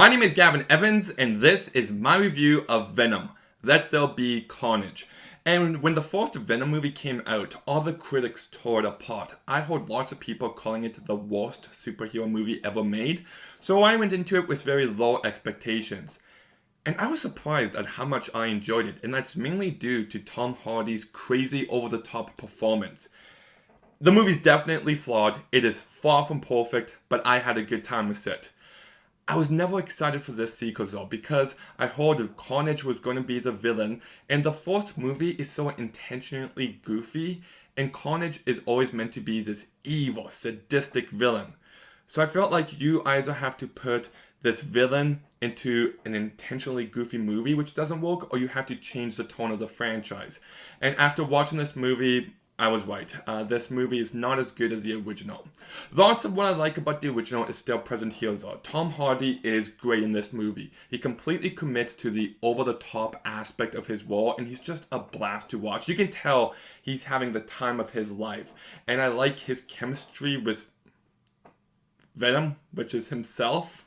My name is Gavin Evans, and this is my review of Venom, Let There Be Carnage. And when the first Venom movie came out, all the critics tore it apart. I heard lots of people calling it the worst superhero movie ever made, so I went into it with very low expectations. And I was surprised at how much I enjoyed it, and that's mainly due to Tom Hardy's crazy over-the-top performance. The movie's definitely flawed, it is far from perfect, but I had a good time with it. I was never excited for this sequel though, because I heard that Carnage was going to be the villain, and the first movie is so intentionally goofy, and Carnage is always meant to be this evil, sadistic villain. So I felt like you either have to put this villain into an intentionally goofy movie, which doesn't work, or you have to change the tone of the franchise. And after watching this movie, I was right. This movie is not as good as the original. Lots of what I like about the original is still present here though. Tom Hardy is great in this movie. He completely commits to the over-the-top aspect of his role, and he's just a blast to watch. You can tell he's having the time of his life. And I like his chemistry with Venom, which is himself.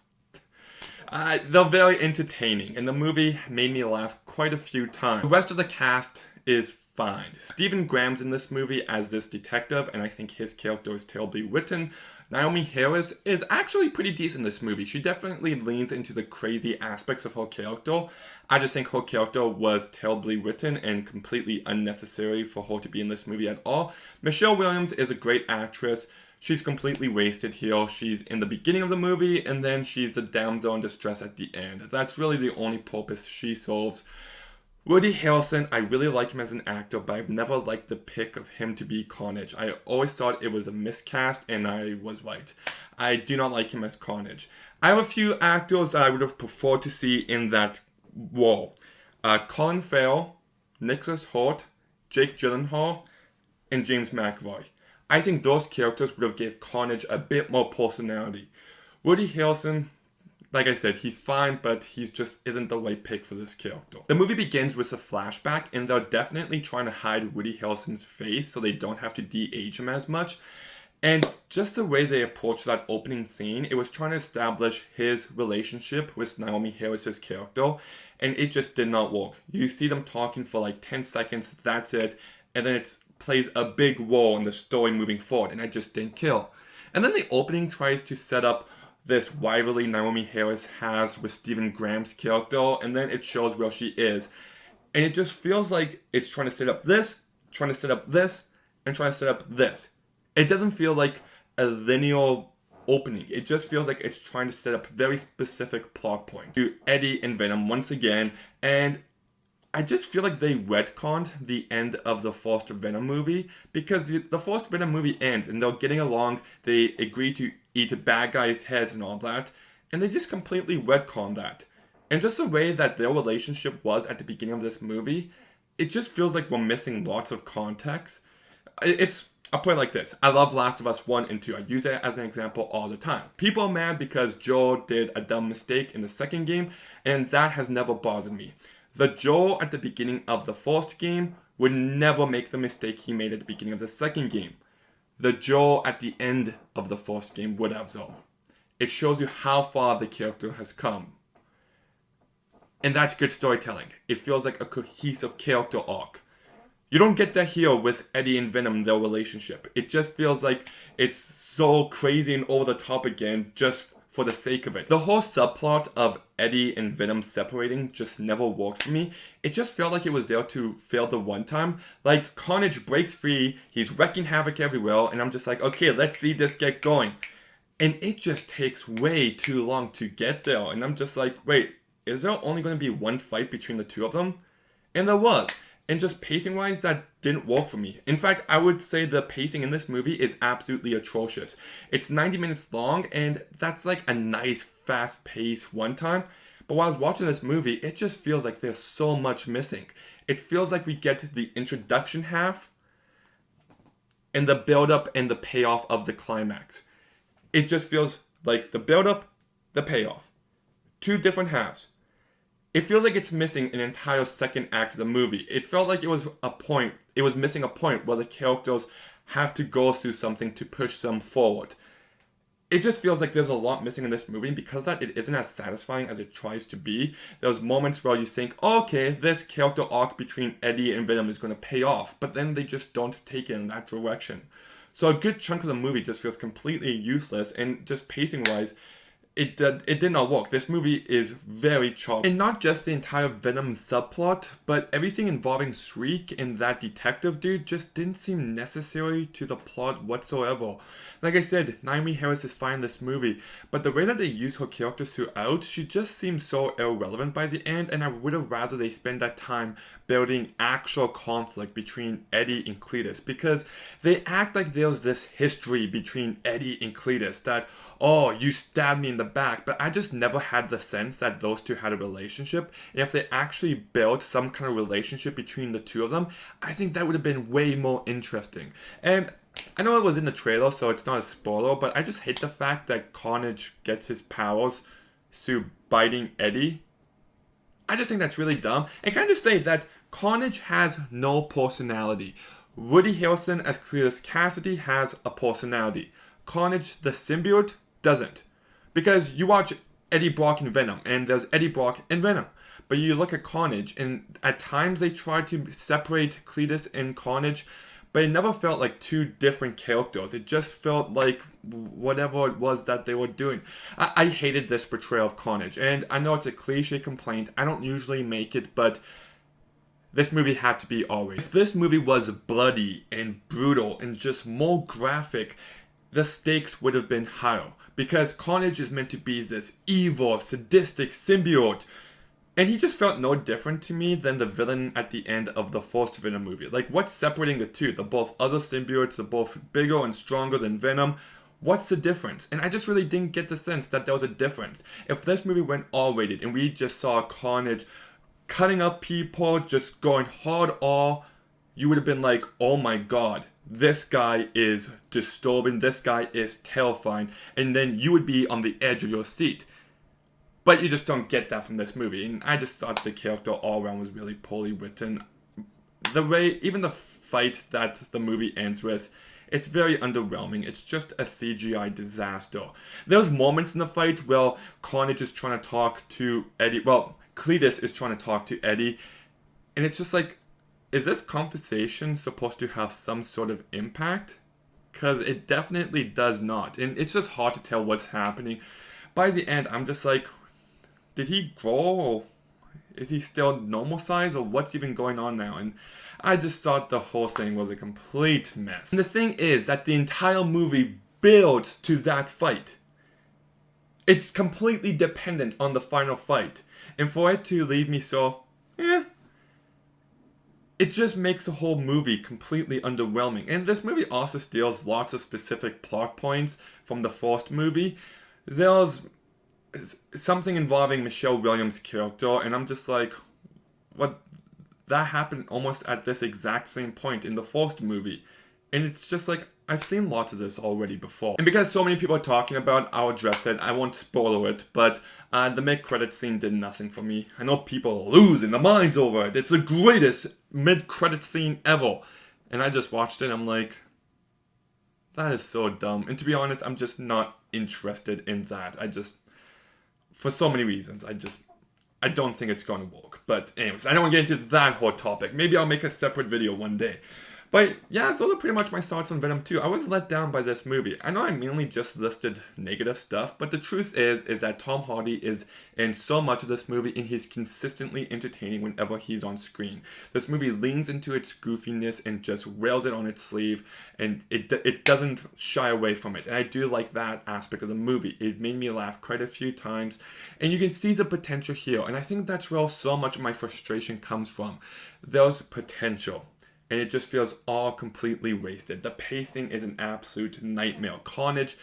They're very entertaining, and the movie made me laugh quite a few times. The rest of the cast is fine. Stephen Graham's in this movie as this detective, and I think his character is terribly written. Naomi Harris is actually pretty decent in this movie. She definitely leans into the crazy aspects of her character. I just think her character was terribly written and completely unnecessary for her to be in this movie at all. Michelle Williams is a great actress. She's completely wasted here. She's in the beginning of the movie, and then she's the damsel in distress at the end. That's really the only purpose she serves. Woody Harrelson, I really like him as an actor, but I've never liked the pick of him to be Carnage. I always thought it was a miscast, and I was right. I do not like him as Carnage. I have a few actors that I would have preferred to see in that role. Colin Farrell, Nicholas Hoult, Jake Gyllenhaal, and James McAvoy. I think those characters would have gave Carnage a bit more personality. Woody Harrelson, like I said, he's fine, but he just isn't the right pick for this character. The movie begins with a flashback, and they're definitely trying to hide Woody Harrelson's face so they don't have to de-age him as much. And just the way they approached that opening scene, it was trying to establish his relationship with Naomi Harris's character, and it just did not work. You see them talking for like 10 seconds, that's it, and then it plays a big role in the story moving forward, and I just didn't kill. And then the opening tries to set up this rivalry Naomi Harris has with Stephen Graham's character, and then it shows where she is. And it just feels like it's trying to set up this, trying to set up this, and trying to set up this. It doesn't feel like a linear opening. It just feels like it's trying to set up very specific plot points to Eddie and Venom once again, and I just feel like they retconned the end of the first Venom movie, because the first Venom movie ends and they're getting along, they agree to eat bad guys' heads and all that, and they just completely retconned that. And just the way that their relationship was at the beginning of this movie, it just feels like we're missing lots of context. I'll put it like this. I love Last of Us 1 and 2. I use it as an example all the time. People are mad because Joel did a dumb mistake in the second game, and that has never bothered me. The Joel at the beginning of the first game would never make the mistake he made at the beginning of the second game. The Joel at the end of the first game would have though. It shows you how far the character has come. And that's good storytelling. It feels like a cohesive character arc. You don't get that here with Eddie and Venom, their relationship. It just feels like it's so crazy and over the top again, just for the sake of it. The whole subplot of Eddie and Venom separating just never worked for me. It just felt like it was there to fail the one time. Like, Carnage breaks free, he's wrecking havoc everywhere, and I'm just like, okay, let's see this get going. And it just takes way too long to get there, and I'm just like, wait, is there only going to be one fight between the two of them? And there was. And just pacing-wise, that didn't work for me. In fact, I would say the pacing in this movie is absolutely atrocious. It's 90 minutes long, and that's like a nice, fast-paced one time. But while I was watching this movie, it just feels like there's so much missing. It feels like we get the introduction half, and the build-up and the payoff of the climax. It just feels like the build-up, the payoff. Two different halves. It feels like it's missing an entire second act of the movie. It felt like it was missing a point where the characters have to go through something to push them forward. it just feels like there's a lot missing in this movie, and because of that, it isn't as satisfying as it tries to be. There's moments where you think, oh, okay, this character arc between Eddie and Venom is going to pay off, but then they just don't take it in that direction. So a good chunk of the movie just feels completely useless, and just pacing-wise, it did not work. This movie is very choppy. And not just the entire Venom subplot, but everything involving Shriek and that detective dude just didn't seem necessary to the plot whatsoever. Like I said, Naomi Harris is fine in this movie, but the way that they use her character throughout, she just seems so irrelevant by the end, and I would have rather they spend that time building actual conflict between Eddie and Cletus, because they act like there's this history between Eddie and Cletus that, oh, you stabbed me in the back, but I just never had the sense that those two had a relationship. And if they actually built some kind of relationship between the two of them, I think that would have been way more interesting. And I know it was in the trailer, so it's not a spoiler, but I just hate the fact that Carnage gets his powers through biting Eddie. I just think that's really dumb. And can I just say that Carnage has no personality. Woody Harrelson as Cletus Cassidy has a personality. Carnage the symbiote doesn't. Because you watch Eddie Brock in Venom, and there's Eddie Brock in Venom. But you look at Carnage, and at times they try to separate Cletus and Carnage, but it never felt like two different characters. It just felt like whatever it was that they were doing. I hated this portrayal of Carnage, and I know it's a cliche complaint. I don't usually make it, but this movie had to be R-rated. If this movie was bloody and brutal and just more graphic, the stakes would have been higher. Because Carnage is meant to be this evil, sadistic symbiote. And he just felt no different to me than the villain at the end of the first Venom movie. Like, what's separating the two? They're both other symbiotes, they're both bigger and stronger than Venom. What's the difference? And I just really didn't get the sense that there was a difference. If this movie went R-rated and we just saw Carnage cutting up people, just going hard R, you would have been like, oh my god, this guy is disturbing, this guy is terrifying, and then you would be on the edge of your seat. But you just don't get that from this movie, and I just thought the character all around was really poorly written. The way, even the fight that the movie ends with, it's very underwhelming. It's just a CGI disaster. There's moments in the fight where Carnage is trying to talk to Eddie, well, Cletus is trying to talk to Eddie, and it's just like, is this conversation supposed to have some sort of impact? Because it definitely does not, and it's just hard to tell what's happening. By the end, I'm just like, did he grow, or is he still normal size, or what's even going on now? And I just thought the whole thing was a complete mess. And the thing is that the entire movie builds to that fight. It's completely dependent on the final fight. And for it to leave me so, it just makes the whole movie completely underwhelming. And this movie also steals lots of specific plot points from the first movie. There's something involving Michelle Williams' character, and I'm just like, what? That happened almost at this exact same point in the first movie. And it's just like, I've seen lots of this already before. And because so many people are talking about it, I'll address it. I won't spoil it, but the mid-credit scene did nothing for me. I know people are losing their minds over it. It's the greatest mid-credit scene ever. And I just watched it, and I'm like, that is so dumb. And to be honest, I'm just not interested in that. For so many reasons, I don't think it's going to work. But anyways, I don't want to get into that whole topic. Maybe I'll make a separate video one day. But yeah, those are pretty much my thoughts on Venom 2. I was let down by this movie. I know I mainly just listed negative stuff, but the truth is that Tom Hardy is in so much of this movie, and he's consistently entertaining whenever he's on screen. This movie leans into its goofiness and just wears it on its sleeve, and it doesn't shy away from it. And I do like that aspect of the movie. It made me laugh quite a few times, and you can see the potential here. And I think that's where so much of my frustration comes from. There's potential. And it just feels all completely wasted. The pacing is an absolute nightmare. Carnage,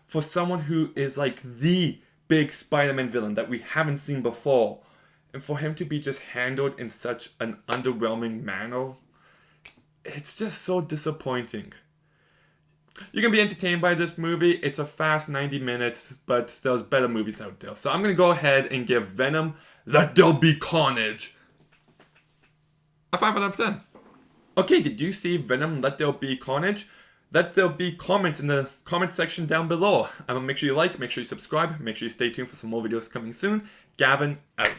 for someone who is like the big Spider-Man villain that we haven't seen before, and for him to be just handled in such an underwhelming manner, it's just so disappointing. You can be entertained by this movie. It's a fast 90 minutes, but there's better movies out there. So I'm going to go ahead and give Venom, Let There Be Carnage, a 5 out of 10. Okay, did you see Venom Let There Be Carnage? let there be comments in the comment section down below. Make sure you like, make sure you subscribe, make sure you stay tuned for some more videos coming soon. Gavin, out.